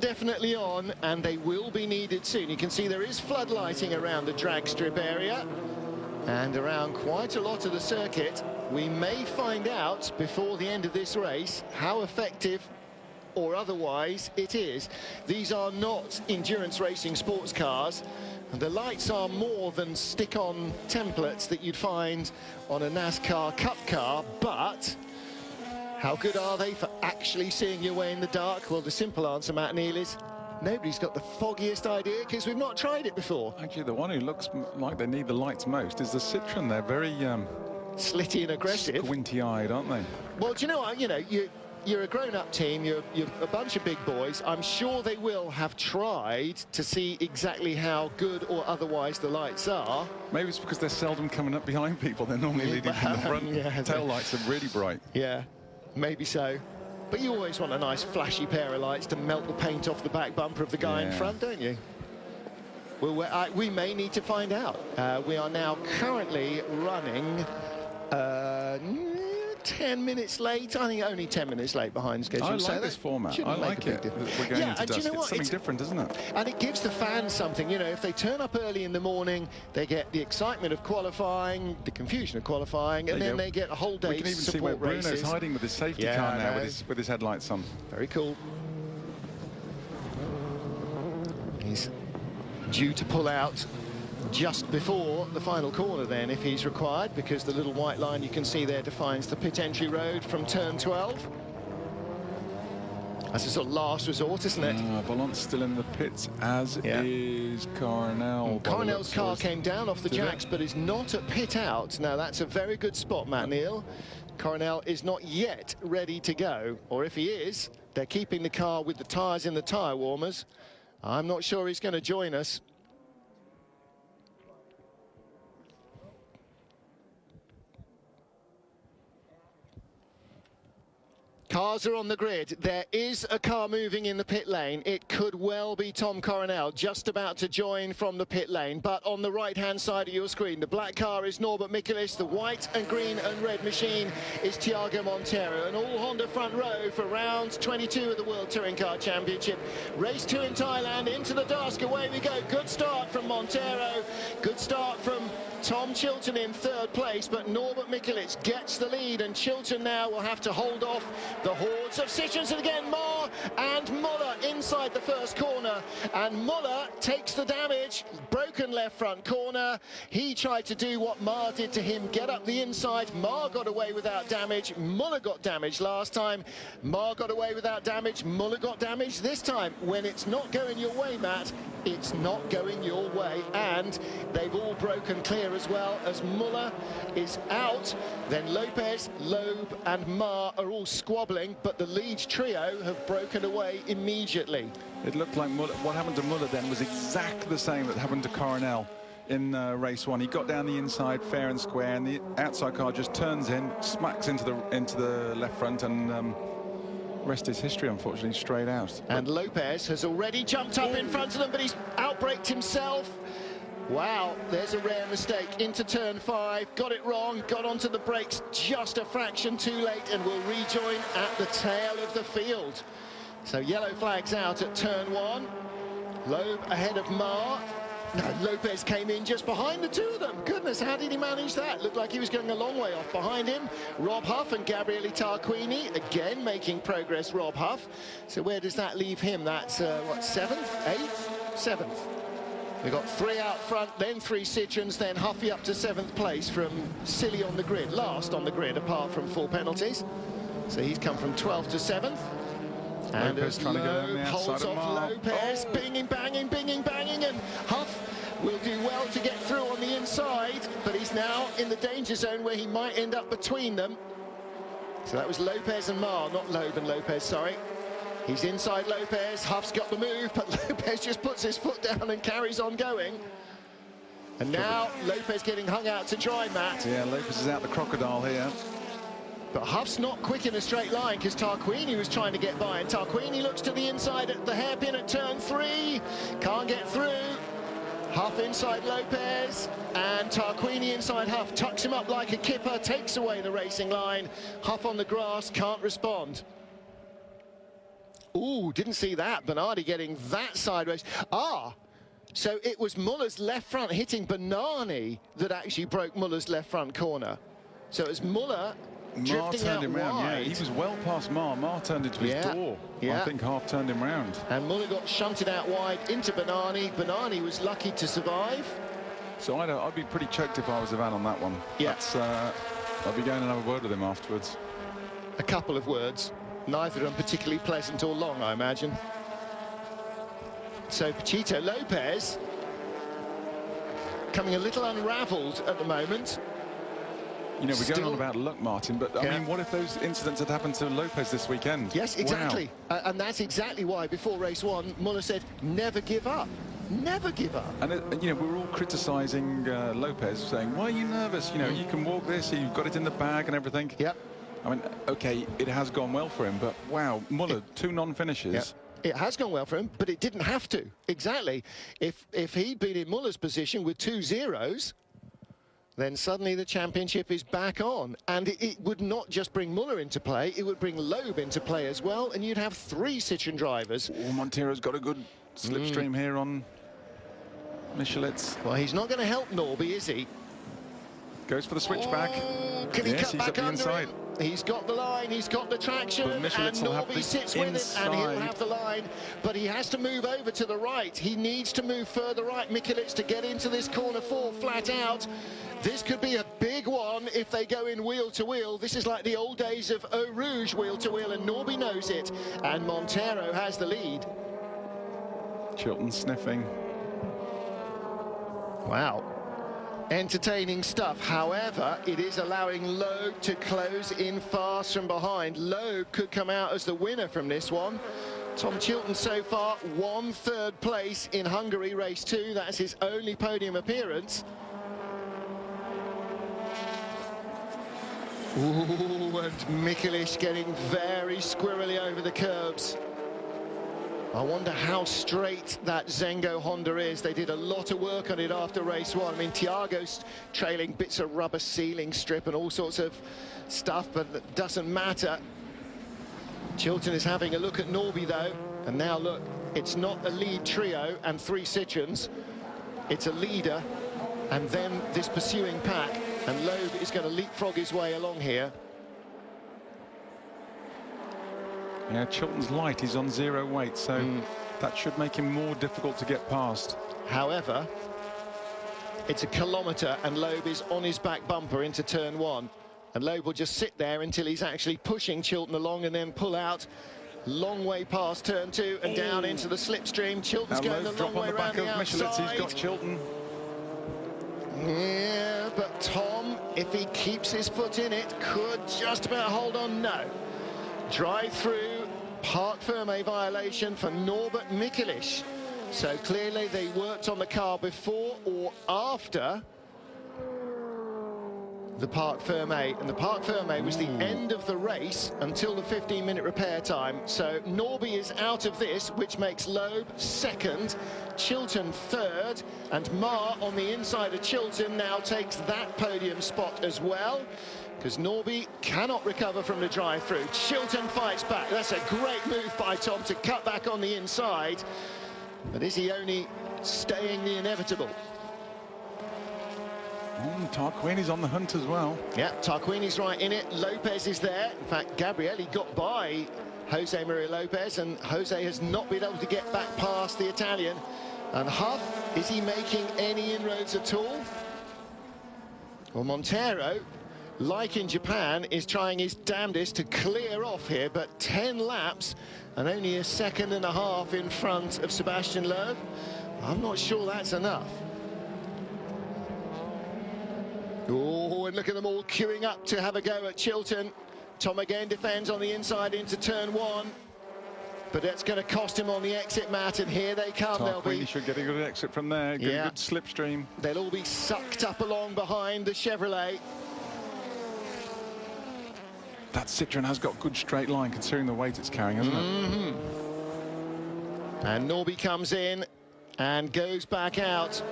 definitely on, and they will be needed soon. You can see there is floodlighting around the drag strip area and around quite a lot of the circuit. We may find out before the end of this race how effective or otherwise it is. These are not endurance racing sports cars, and the lights are more than stick-on templates that you'd find on a NASCAR Cup car, but how good are they for actually seeing your way in the dark? Well, the simple answer, Matt Neal, is nobody's got the foggiest idea because we've not tried it before. Actually, the one who looks like they need the lights most is the Citroen. They're very slitty and aggressive, squinty-eyed, aren't they? Well, do you know what? You're a grown-up team, you're a bunch of big boys. I'm sure they will have tried to see exactly how good or otherwise the lights are. Maybe it's because they're seldom coming up behind people. They're normally leading from the front. Yeah, tail lights are really bright. Yeah, maybe so. But you always want a nice flashy pair of lights to melt the paint off the back bumper of the guy in front, don't you? Well, we may need to find out. We are now currently running 10 minutes late. I think only 10 minutes late behind schedule. I like this format. I like it. We're going into dusk. It's something different, isn't it? And it gives the fans something. You know, if they turn up early in the morning, they get the excitement of qualifying, the confusion of qualifying, and then they get a whole day. We can even see where Bruno's hiding with his safety car now, with his headlights on. Very cool. He's due to pull out just before the final corner then, if he's required, because the little white line you can see there defines the pit entry road from turn 12. That's a sort of last resort, isn't it? Volant's still in the pits, as is Coronel. Coronel's car came down off the jacks, but is not at pit out. Now, that's a very good spot, Matt Neal. Coronel is not yet ready to go, or if he is, they're keeping the car with the tyres in the tyre warmers. I'm not sure he's going to join us. Cars are on the grid. There is a car moving in the pit lane. It could well be Tom Coronel just about to join from the pit lane. But on the right-hand side of your screen, the black car is Norbert Mikulis. The white and green and red machine is Thiago Monteiro. An all-Honda front row for round 22 of the World Touring Car Championship. Race 2 in Thailand. Into the dusk. Away we go. Good start from Monteiro. Good start from Tom Chilton in third place, but Norbert Mikulis gets the lead, and Chilton now will have to hold off the hordes of Citroens. And again, Marr and Muller inside the first corner, and Muller takes the damage. Broken left front corner. He tried to do what Marr did to him, get up the inside. Marr got away without damage. Muller got damage last time. Marr got away without damage. Muller got damage this time. When it's not going your way, Matt, it's not going your way, and they've all broken clear as well, as Muller is out. Then Lopez, Loeb and Marr are all squabbling, but the lead trio have broken away immediately. It looked like Muller, what happened to Muller then was exactly the same that happened to Coronel in race 1. He got down the inside fair and square, and the outside car just turns in, smacks into the left front, and rest is history, unfortunately, straight out. And Lopez has already jumped up in front of them, but he's outbraked himself. Wow, there's a rare mistake into turn 5. Got it wrong, got onto the brakes just a fraction too late, and will rejoin at the tail of the field. So yellow flags out at turn 1. Loeb ahead of Marr. No, Lopez came in just behind the two of them. Goodness, how did he manage that? Looked like he was going a long way off behind him. Rob Huff and Gabriele Tarquini, again making progress, Rob Huff. So where does that leave him? That's, what, 7th, 8th, 7th. We've got 3 out front, then 3 Citroens, then Huffy up to 7th place from Silly on the grid, last on the grid, apart from 4 penalties. So he's come from 12th to 7th. And Lopez as Loeb holds off Lopez, binging, banging, and Huff will do well to get through on the inside, but he's now in the danger zone where he might end up between them. So that was Lopez and Marr, not Loeb and Lopez, sorry. He's inside Lopez, Huff's got the move, but Lopez just puts his foot down and carries on going. And now Lopez getting hung out to dry, Matt. Yeah, Lopez is out the crocodile here. But Huff's not quick in a straight line, because Tarquini was trying to get by, and Tarquini looks to the inside at the hairpin at turn 3. Can't get through. Huff inside Lopez, and Tarquini inside Huff. Tucks him up like a kipper, takes away the racing line. Huff on the grass, can't respond. Ooh, didn't see that. Bernardi getting that sideways. So it was Muller's left front hitting Bernani that actually broke Muller's left front corner. So it was Muller drifting out turned him round, wide. yeah. He was well past Mar. Mar turned into his door. Yeah. I think half turned him round. And Muller got shunted out wide into Bernani. Bernani was lucky to survive. So I'd be pretty choked if I was Ivan on that one. Yeah. I'd be going and have a word with him afterwards. A couple of words. Neither of them particularly pleasant or long, I imagine. So Pachito Lopez coming a little unravelled at the moment. You know, we're going on about luck, Martin, but I mean, what if those incidents had happened to Lopez this weekend? Yes, exactly. Wow. And that's exactly why before race one, Muller said, never give up. Never give up. And, you know, we're all criticising Lopez, saying, why are you nervous? You know, you can walk this, you've got it in the bag and everything. Yep. I mean, OK, it has gone well for him, but wow, Muller, 2 non-finishes. Yep. It has gone well for him, but it didn't have to. Exactly. If he'd been in Muller's position with 2 zeros, then suddenly the championship is back on. And it would not just bring Muller into play, it would bring Loeb into play as well, and you'd have 3 Citroën drivers. Oh, Montero's got a good slipstream here on Michelitz. Well, he's not going to help Norby, is he? Goes for the switchback. Can he cut back under inside. him? He's got the line, he's got the traction, and Norby sits with it, and he'll have the line, but he has to move over to the right. He needs to move further right, Michelitz, to get into this corner 4 flat out. This could be a big one if they go in wheel to wheel. This is like the old days of Eau Rouge wheel to wheel, and Norby knows it, and Montero has the lead. Chilton sniffing. Wow. Entertaining stuff. However, it is allowing Loeb to close in fast from behind. Loeb could come out as the winner from this one. Tom Chilton so far won 3rd place in Hungary race 2. That's his only podium appearance. Ooh, and Mikulic getting very squirrely over the curbs. I wonder how straight that Zengo Honda is. They did a lot of work on it after race 1. I mean, Thiago's trailing bits of rubber sealing strip and all sorts of stuff, but that doesn't matter. Chilton is having a look at Norby, though. And now, look, it's not a lead trio and 3 Citroëns. It's a leader and then this pursuing pack. And Loeb is going to leapfrog his way along here. Yeah, Chilton's light, he's on 0 weight, so that should make him more difficult to get past. However, it's a kilometre and Loeb is on his back bumper into turn 1. And Loeb will just sit there until he's actually pushing Chilton along and then pull out. Long way past turn 2 and down into the slipstream. Chilton's going the long way around the outside. He's got Chilton. Yeah, but Tom, if he keeps his foot in it, could just about hold on. No. Drive through, Parc Ferme violation for Norbert Mikulic. So clearly they worked on the car before or after the Parc Ferme, and the Parc Ferme was the end of the race until the 15-minute repair time. So Norby is out of this, which makes Loeb 2nd, Chilton 3rd, and Mar on the inside of Chilton now takes that podium spot as well, because Norby cannot recover from the drive-through. Chilton fights back. That's a great move by Tom to cut back on the inside. But is he only staying the inevitable? Tarquini's on the hunt as well. Yeah, Tarquini's right in it. Lopez is there. In fact, Gabrielli got by Jose Maria Lopez, and Jose has not been able to get back past the Italian. And Huff, is he making any inroads at all? Well, Montero, like in Japan, is trying his damnedest to clear off here, but 10 laps and only 1.5 seconds in front of Sebastian Loeb. I'm not sure that's enough. Oh, and look at them all queuing up to have a go at Chilton. Tom again defends on the inside into turn 1. But that's going to cost him on the exit mat, and here they come. Tarquini should get a good exit from there, get a good slipstream. They'll all be sucked up along behind the Chevrolet. That Citroën has got good straight line, considering the weight it's carrying, hasn't it? And Norby comes in and goes back out.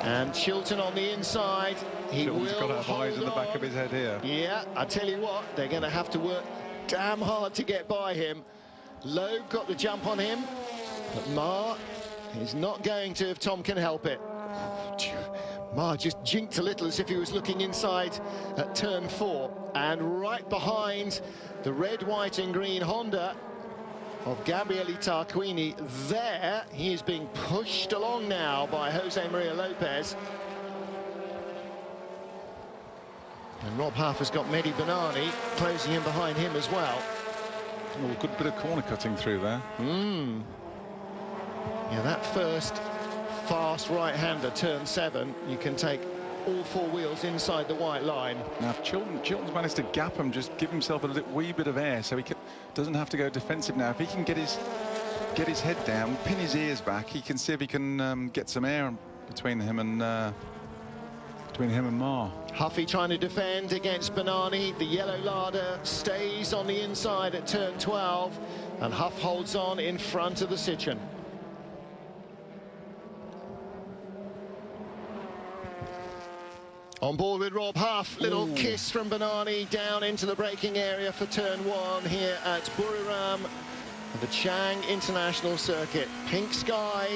And Chilton on the inside. Chilton's got our eyes in the back of his head here. Yeah, I tell you what, they're going to have to work damn hard to get by him. Loeb got the jump on him, but Ma is not going to if Tom can help it. Ma just jinked a little as if he was looking inside at turn 4, and right behind the red, white and green Honda of Gabriele Tarquini. There he is being pushed along now by Jose Maria Lopez, and Rob Huff has got Mehdi Banani closing in behind him as well. Oh, good bit of corner cutting through there. Yeah, that first fast right-hander, turn 7, you can take all 4 wheels inside the white line. Now Chilton's managed to gap him, just give himself a wee bit of air, so he doesn't have to go defensive now. If he can get his head down, pin his ears back, he can see if he can get some air between him and Ma. Huffy trying to defend against Banani. The yellow Lada stays on the inside at turn 12, and Huff holds on in front of the Citroen. On board with Rob Huff, little kiss from Banani down into the braking area for turn 1 here at Buriram, the Chang International Circuit. Pink sky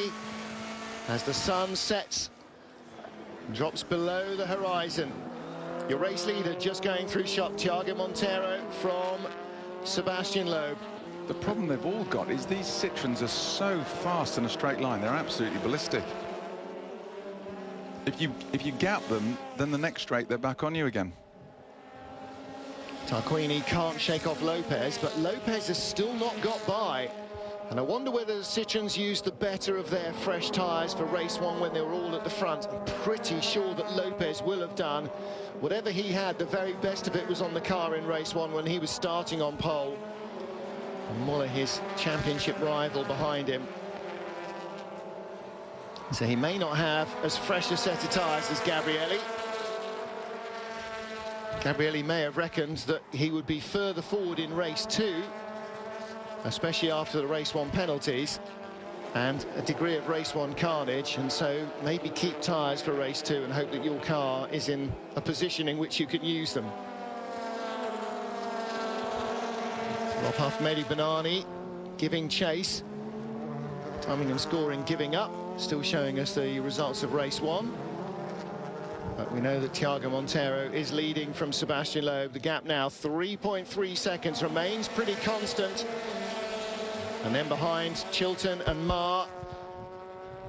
as the sun sets, drops below the horizon. Your race leader just going through shot, Thiago Monteiro from Sebastian Loeb. The problem they've all got is these Citroens are so fast in a straight line, they're absolutely ballistic. If you gap them, then the next straight they're back on you again. Tarquini can't shake off Lopez, but Lopez has still not got by. And I wonder whether the Citroens used the better of their fresh tyres for race 1 when they were all at the front. I'm pretty sure that Lopez will have done. Whatever he had, the very best of it was on the car in race 1 when he was starting on pole. And Muller, his championship rival, behind him. So he may not have as fresh a set of tyres as Gabriele. Gabriele may have reckoned that he would be further forward in race 2, especially after the race 1 penalties and a degree of race 1 carnage, and so maybe keep tyres for race 2 and hope that your car is in a position in which you can use them. Rob Huff, Mehdi Banani giving chase. Timing and scoring giving up, still showing us the results of race 1. But we know that Thiago Monteiro is leading from Sebastian Loeb. The gap now 3.3 seconds remains pretty constant. And then behind Chilton and Ma,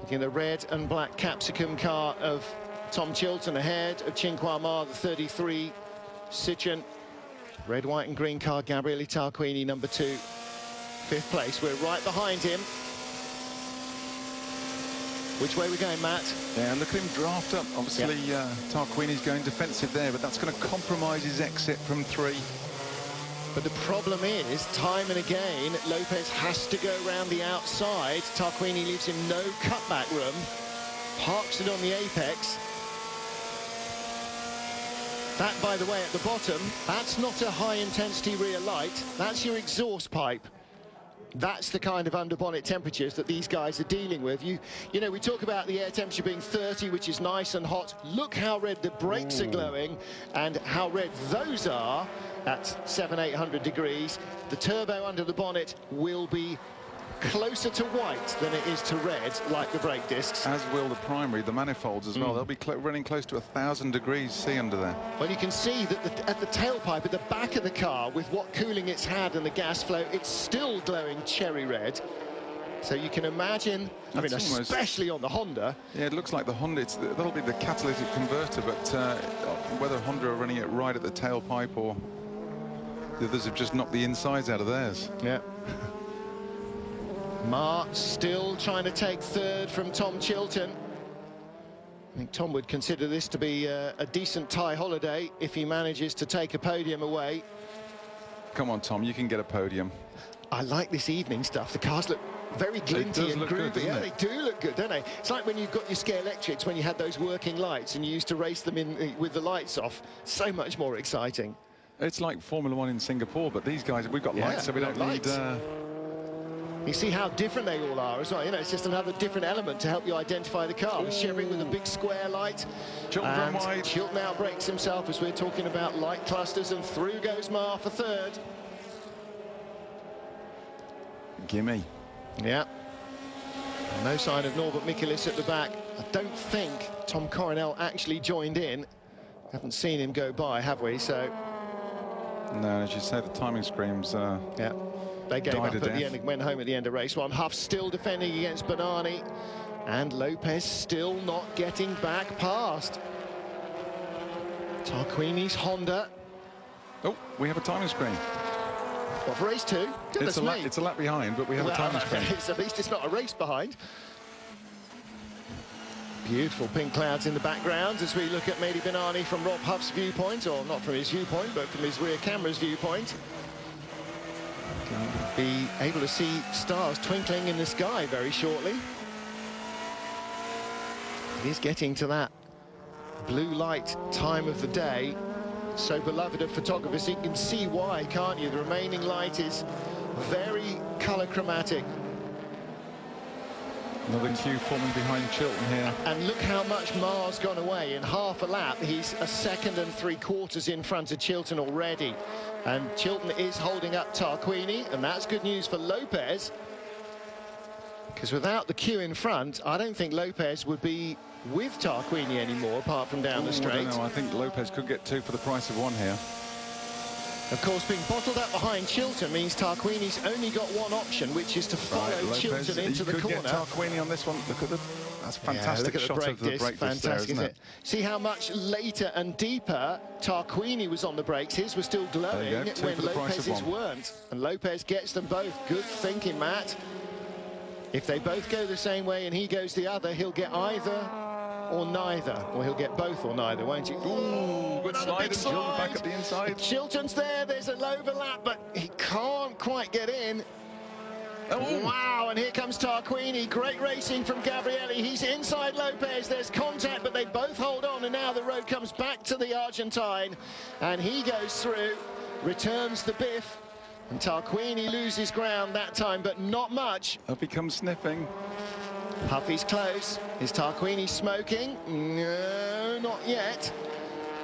in the red and black capsicum car of Tom Chilton ahead of Cinquan Ma, the 33 Citroen. Red, white and green car, Gabriele Tarquini, number 2, 5th place. We're right behind him. Which way are we going, Matt? Yeah, look at him draft up. Obviously, Tarquini's going defensive there, but that's going to compromise his exit from 3. But the problem is, time and again, Lopez has to go around the outside. Tarquini leaves him no cutback room, parks it on the apex. That, by the way, at the bottom, that's not a high-intensity rear light. That's your exhaust pipe. That's the kind of underbonnet temperatures that these guys are dealing with. You know, we talk about the air temperature being 30, which is nice and hot. Look how red the brakes are glowing and how red those are at 700-800 degrees. The turbo under the bonnet will be closer to white than it is to red, like the brake discs. As will the primary, the manifolds as well. They'll be running close to 1,000 degrees C under there. Well, you can see that at the tailpipe, at the back of the car, with what cooling it's had and the gas flow, it's still glowing cherry red. So you can imagine, I mean, especially on the Honda. Yeah, it looks like the Honda, that'll be the catalytic converter, but whether Honda are running it right at the tailpipe or the others have just knocked the insides out of theirs. Yeah. Ma still trying to take 3rd from Tom Chilton. I think Tom would consider this to be a decent Thai holiday if he manages to take a podium away. Come on, Tom, you can get a podium. I like this evening stuff. The cars look very glinty and groovy. Good, yeah, they do look good, don't they? It's like when you've got your Sky Electrics, when you had those working lights and you used to race them in with the lights off. So much more exciting. It's like Formula 1 in Singapore, but these guys, we've got lights, so we don't need... You see how different they all are as well. You know, it's just another different element to help you identify the car. Chevrolet with a big square light. Chilton Chilton now breaks himself as we're talking about light clusters, and through goes Ma for 3rd. gimme. Yeah. No sign of Norbert Mikulis at the back. I don't think Tom Coronel actually joined in. Haven't seen him go by, have we? So no, as you say, the timing screams. Yeah, they gave up at the end, went home at the end of race one. Huff still defending against Bernani, and Lopez still not getting back past. Tarquini's Honda. Oh, we have a timing screen. What, for race two? It's a lap behind, but we have a timing screen. At least it's not a race behind. Beautiful pink clouds in the background as we look at Mehdi Bernani from Rob Huff's viewpoint, or not from his viewpoint, but from his rear camera's viewpoint. Going to be able to see stars twinkling in the sky very shortly. It is getting to that blue light time of the day, so beloved of photographers. You can see why, can't you? The remaining light is very colour chromatic. Another queue forming behind Chilton here. And look how much Maher's gone away. In half a lap, he's a second and 3/4 in front of Chilton already. And Chilton is holding up Tarquini, and that's good news for Lopez. Because without the queue in front, I don't think Lopez would be with Tarquini anymore, apart from down the straight. I don't know. I think Lopez could get 2 for the price of 1 here. Of course, being bottled up behind Chilton means Tarquini's only got one option, which is to follow Chilton into the corner. Get Tarquini on this one. Look at that's a fantastic shot of the brake disc there, isn't it? See how much later and deeper Tarquini was on the brakes. His was still glowing when Lopez's weren't. And Lopez gets them both. Good thinking, Matt. If they both go the same way and he goes the other, he'll get either or neither, or he'll get both or neither, won't he? Ooh, good slide, and Chilton back at the inside. Chilton's there's an overlap, but he can't quite get in. Oh. Wow, and here comes Tarquini. Great racing from Gabrielli. He's inside Lopez. There's contact, but they both hold on, and now the road comes back to the Argentine, and he goes through, returns the biff, and Tarquini loses ground that time, but not much. Up he comes sniffing. Huffy's close. Is Tarquini smoking? No, not yet.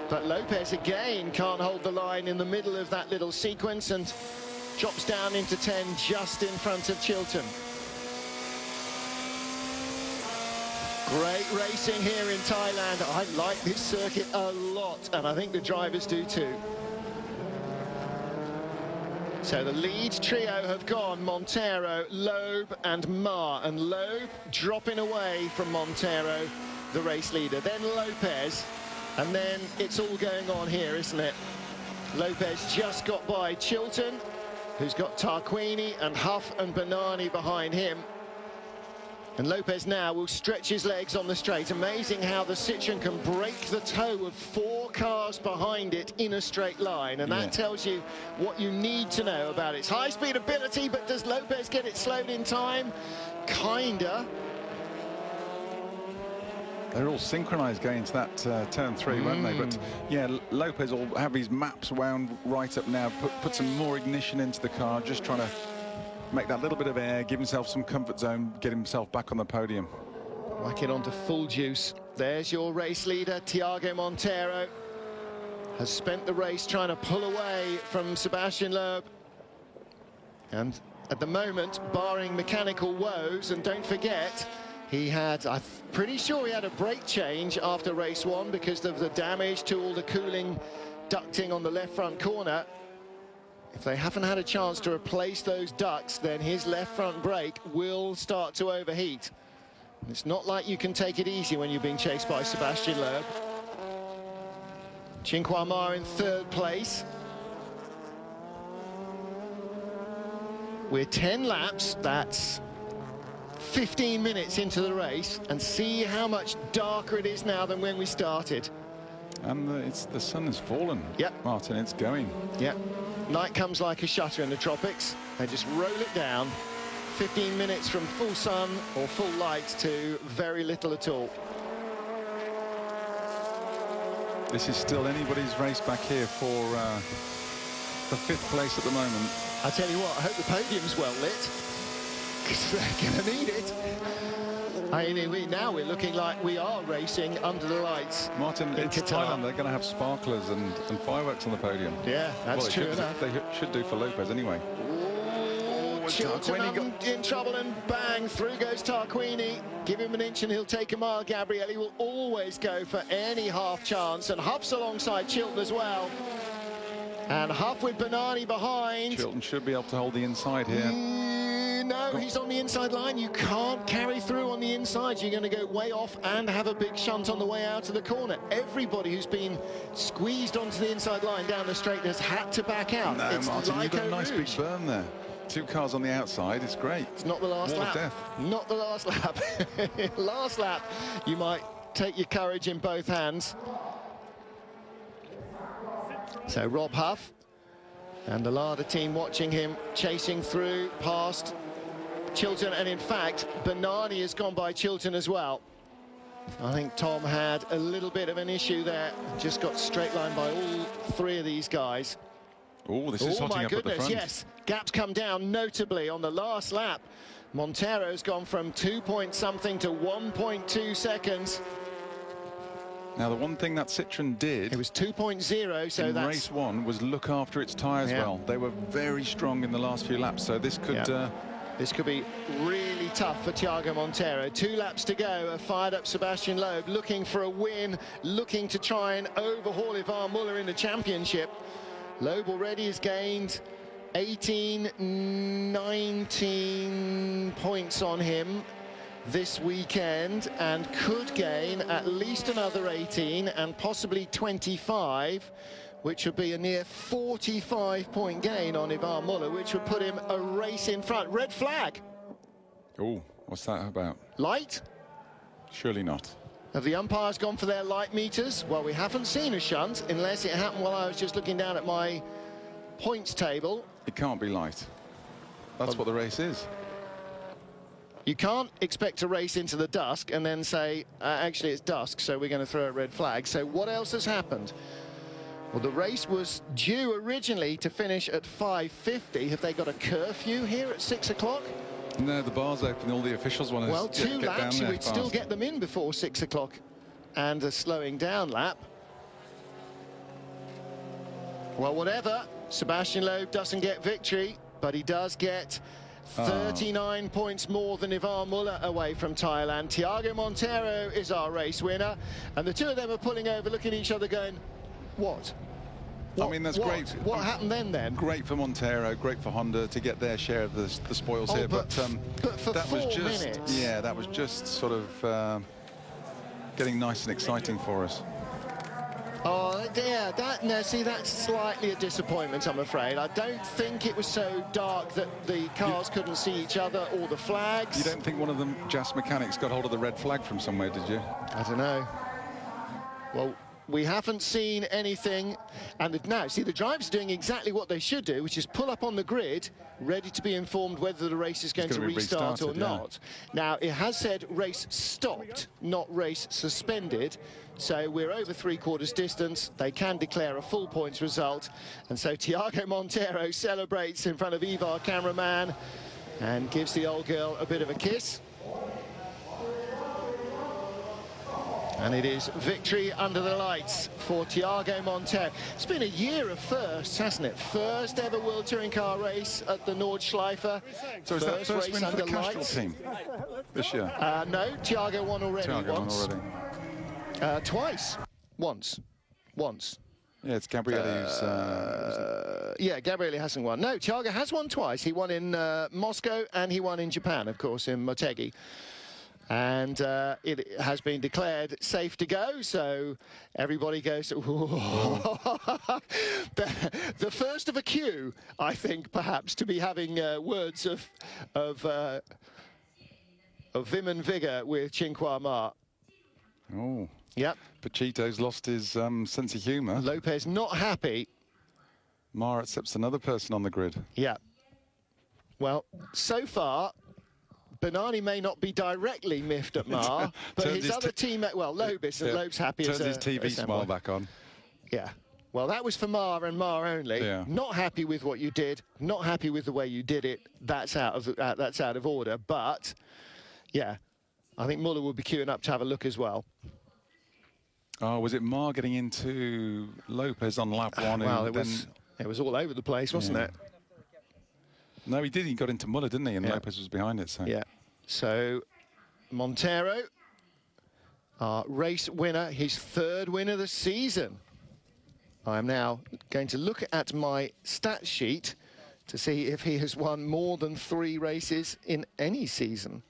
But Lopez again can't hold the line in the middle of that little sequence and drops down into 10 just in front of Chilton. Great racing here in Thailand. I like this circuit a lot, and I think the drivers do too. So the lead trio have gone, Montero, Loeb and Maher, and Loeb dropping away from Montero, the race leader. Then Lopez, and then it's all going on here, isn't it? Lopez just got by Chilton, who's got Tarquini and Huff and Bernani behind him. And Lopez now will stretch his legs on the straight. Amazing how the Citroen can break the toe of 4 cars behind it in a straight line. And that tells you what you need to know about its high-speed ability. But does Lopez get it slowed in time? Kinda. They're all synchronized going into that turn 3, weren't they? But yeah, Lopez will have his maps wound right up now, put some more ignition into the car, just trying to make that little bit of air, give himself some comfort zone, get himself back on the podium. Whack it onto full juice. There's your race leader, Thiago Montero. Has spent the race trying to pull away from Sebastian Loeb. And at the moment, barring mechanical woes, and don't forget, he had, I'm pretty sure he had a brake change after race 1 because of the damage to all the cooling ducting on the left front corner. If they haven't had a chance to replace those ducts, then his left front brake will start to overheat. It's not like you can take it easy when you're being chased by Sebastian Loeb. Cinquan Maher in 3rd place. We're 10 laps, that's 15 minutes into the race, and see how much darker it is now than when we started. And the sun has fallen. Yep. Martin, it's going. Yep. Night comes like a shutter in the tropics. They just roll it down. 15 minutes from full sun or full light to very little at all. This is still anybody's race back here for the 5th place at the moment. I tell you what, I hope the podium's well lit, because they're going to need it. I mean, now we're looking like we are racing under the lights. Martin, it's Thailand. They're going to have sparklers and fireworks on the podium. Yeah, that's true enough. They should do for Lopez anyway. Ooh, Chilton in trouble, and bang, through goes Tarquini. Give him an inch and he'll take a mile. Gabrielli will always go for any half chance, and Huff's alongside Chilton as well. And Huff with Bernani behind. Chilton should be able to hold the inside here. No, he's on the inside line. You can't carry through on the inside. You're going to go way off and have a big shunt on the way out of the corner. Everybody who's been squeezed onto the inside line down the straight has had to back out. No, it's Martin, like you've got a nice big berm there. 2 cars on the outside, it's great. It's not the last lap. Death. Not the last lap. Last lap, you might take your courage in both hands. So Rob Huff and the Lada team watching him chasing through past Chilton, and in fact Bernani has gone by Chilton as well. I think Tom had a little bit of an issue there, just got straight line by all 3 of these guys. Oh, this is hotting up at the front. Yes, gaps come down notably on the last lap. Montero's gone from 2 point something to 1.2 seconds. Now, the one thing that Citroen did, it was 2.0, so in that's race 1, was look after its tyres well. They were very strong in the last few laps, so this could this could be really tough for Thiago Montero. 2 laps to go. A fired up Sebastian Loeb looking for a win, looking to try and overhaul Ivan Muller in the championship. Loeb already has gained 19 points on him this weekend, and could gain at least another 18 and possibly 25, which would be a near 45-point gain on Ivan Muller, which would put him a race in front. Red flag. Oh, what's that about? Light? Surely not. Have the umpires gone for their light meters? Well, we haven't seen a shunt, unless it happened while I was just looking down at my points table. It can't be light. That's what the race is. You can't expect a race into the dusk and then say, actually it's dusk, so we're going to throw a red flag. So what else has happened? Well, the race was due originally to finish at 5:50. Have they got a curfew here at 6 o'clock? No, the bar's open. All the officials want to well, 2 get laps, down there we'd still get them in before 6 o'clock. And a slowing down lap. Well, whatever. Sebastian Loeb doesn't get victory, but he does get 39 points more than Ivan Muller away from Thailand. Thiago Montero is our race winner, and the 2 of them are pulling over, looking at each other going, what? I mean, that's great. What happened then? Great for Montero, great for Honda to get their share of the spoils here. But for that 4 was just minutes. Yeah, that was just sort of getting nice and exciting for us. Oh, yeah, see, that's slightly a disappointment, I'm afraid. I don't think it was so dark that the cars couldn't see each other or the flags. You don't think one of them, JAS mechanics, got hold of the red flag from somewhere, did you? I don't know. Well, we haven't seen anything, and now, see, the drivers are doing exactly what they should do, which is pull up on the grid, ready to be informed whether the race is going to restart or not. Now, it has said race stopped, not race suspended, so we're over 3/4 distance. They can declare a full points result, and so Thiago Montero celebrates in front of Eva, our cameraman, and gives the old girl a bit of a kiss. And it is victory under the lights for Thiago Montero. It's been a year of firsts, hasn't it? First ever World Touring Car race at the Nordschleife. So is that first win for the Castrol team this year? No, Thiago won already. Twice. Once. Yeah, it's Gabrielli who's... yeah, Gabrielli hasn't won. No, Thiago has won twice. He won in Moscow and he won in Japan, of course, in Motegi. And it has been declared safe to go, so everybody goes, the first of a queue, I think, perhaps, to be having words of vim and vigour with Cinque Mar. Oh. Yep. Pachito's lost his sense of humour. Lopez not happy. Mar accepts another person on the grid. Yeah. Well, so far, Bernani may not be directly miffed at Mar, but his other teammate, well, Loeb's happy. Turns his TV smile back on. Yeah. Well, that was for Mar and Mar only. Yeah. Not happy with what you did. Not happy with the way you did it. That's out of order. But yeah, I think Muller will be queuing up to have a look as well. Oh, was it Mar getting into Lopez on lap 1? Well, it was all over the place, wasn't it? No, he did. He got into Muller, didn't he? And Yeah. Lopez was behind it. So. Yeah. So Montero, our race winner, his third win of the season. I'm now going to look at my stat sheet to see if he has won more than 3 races in any season.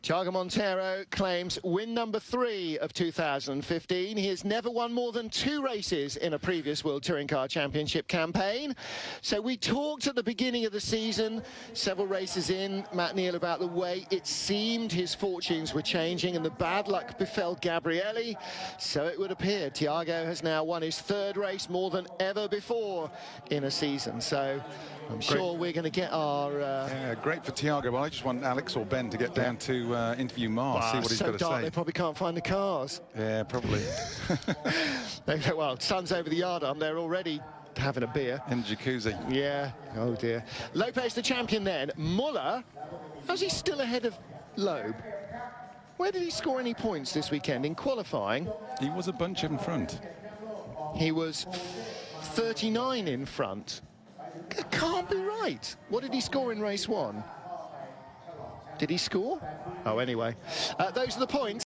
Thiago Montero claims win number 3 of 2015. He has never won more than 2 races in a previous World Touring Car Championship campaign. So we talked at the beginning of the season, several races in, Matt Neal, about the way it seemed his fortunes were changing and the bad luck befell Gabrielli. So it would appear Thiago has now won his 3rd race more than ever before in a season. So I'm sure we're going to get our... Yeah, great for Thiago. Well, I just want Alex or Ben to get down to interview Mars, see what he's got to say. They probably can't find the cars. Yeah, probably. Well, sun's over the yard arm. They're already having a beer. In jacuzzi. Yeah. Oh, dear. Lopez the champion then. Muller, how's he still ahead of Loeb? Where did he score any points this weekend? In qualifying, He was a bunch in front. he was 39 in front. That can't be right. What did he score in race 1? Did he score? Oh, anyway. Those are the points.